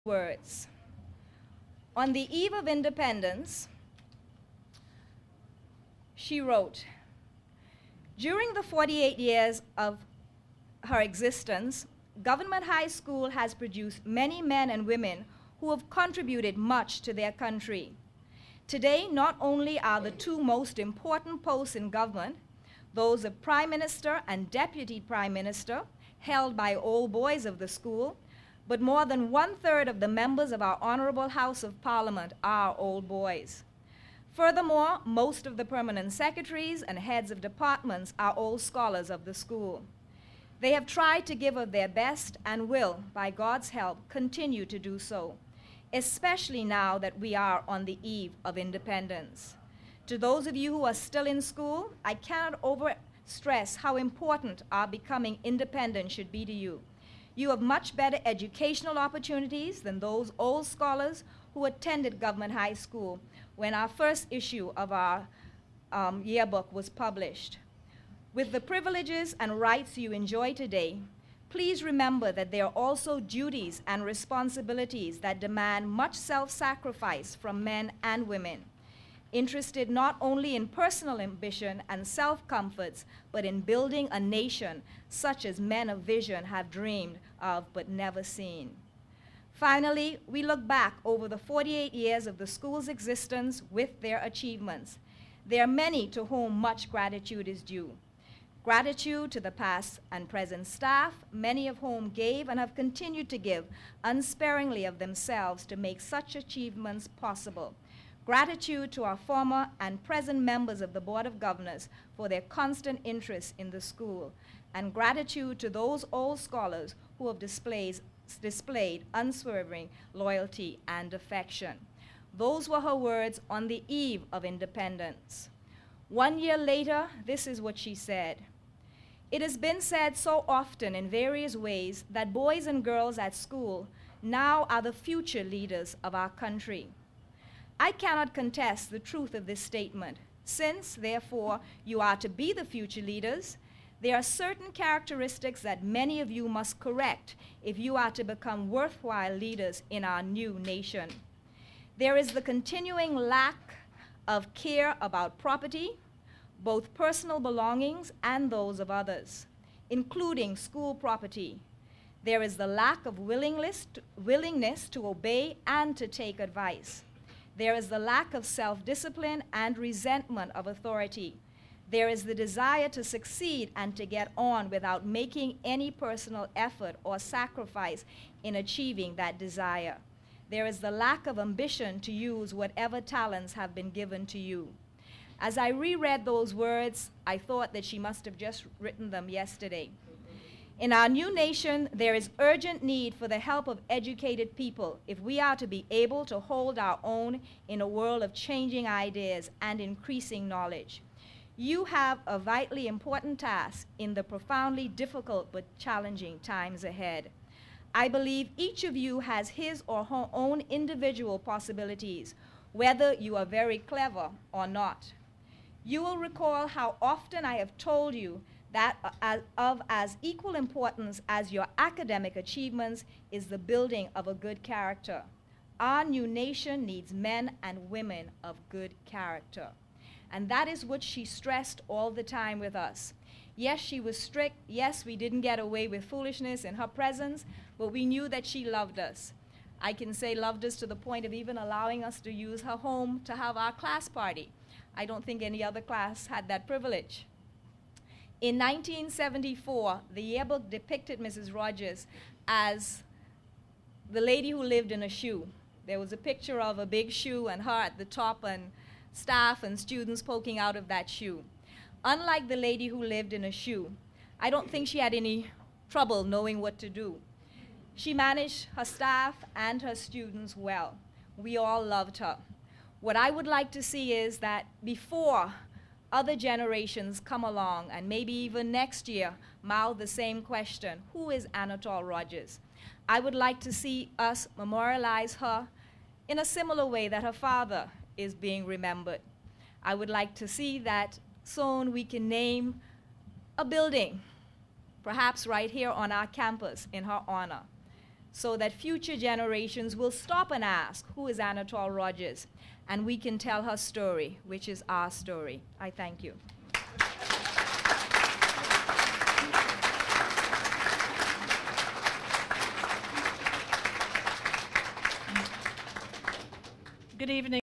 Words. On the eve of independence, she wrote, "During the 48 years of her existence, Government High School has produced many men and women who have contributed much to their country. Today, not only are the two most important posts in government, those of Prime Minister and Deputy Prime Minister, held by old boys of the school, but more than 1/3 of the members of our Honorable House of Parliament are old boys. Furthermore, most of the permanent secretaries and heads of departments are old scholars of the school. They have tried to give of their best and will, by God's help, continue to do so, especially now that we are on the eve of independence. To those of you who are still in school, I cannot overstress how important our becoming independent should be to you. You have much better educational opportunities than those old scholars who attended Government High School when our first issue of our yearbook was published. With the privileges and rights you enjoy today, please remember that there are also duties and responsibilities that demand much self-sacrifice from men and women, interested not only in personal ambition and self-comforts, but in building a nation such as men of vision have dreamed of but never seen. Finally, we look back over the 48 years of the school's existence with their achievements. There are many to whom much gratitude is due. Gratitude to the past and present staff, many of whom gave and have continued to give unsparingly of themselves to make such achievements possible. Gratitude to our former and present members of the Board of Governors for their constant interest in the school, and gratitude to those old scholars who have displayed unswerving loyalty and affection." Those were her words on the eve of independence. 1 year later, this is what she said. "It has been said so often in various ways that boys and girls at school now are the future leaders of our country. I cannot contest the truth of this statement. Since, therefore, you are to be the future leaders, there are certain characteristics that many of you must correct if you are to become worthwhile leaders in our new nation. There is the continuing lack of care about property, both personal belongings and those of others, including school property. There is the lack of willingness to obey and to take advice. There is the lack of self-discipline and resentment of authority. There is the desire to succeed and to get on without making any personal effort or sacrifice in achieving that desire. There is the lack of ambition to use whatever talents have been given to you." As I reread those words, I thought that she must have just written them yesterday. In our new nation, there is urgent need for the help of educated people if we are to be able to hold our own in a world of changing ideas and increasing knowledge. You have a vitally important task in the profoundly difficult but challenging times ahead. I believe each of you has his or her own individual possibilities, whether you are very clever or not. You will recall how often I have told you that of as equal importance as your academic achievements is the building of a good character. Our new nation needs men and women of good character. And that is what she stressed all the time with us. Yes, she was strict. Yes, we didn't get away with foolishness in her presence, but we knew that she loved us. I can say loved us to the point of even allowing us to use her home to have our class party. I don't think any other class had that privilege. In 1974, the yearbook depicted Mrs. Rodgers as the lady who lived in a shoe. There was a picture of a big shoe and her at the top and staff and students poking out of that shoe. Unlike the lady who lived in a shoe, I don't think she had any trouble knowing what to do. She managed her staff and her students well. We all loved her. What I would like to see is that before other generations come along and maybe even next year mouth the same question, who is Anatol Rodgers? I would like to see us memorialize her in a similar way that her father is being remembered. I would like to see that soon we can name a building, perhaps right here on our campus in her honor. so that future generations will stop and ask, who is Anatol Rodgers? And we can tell her story, which is our story. I thank you. Good evening.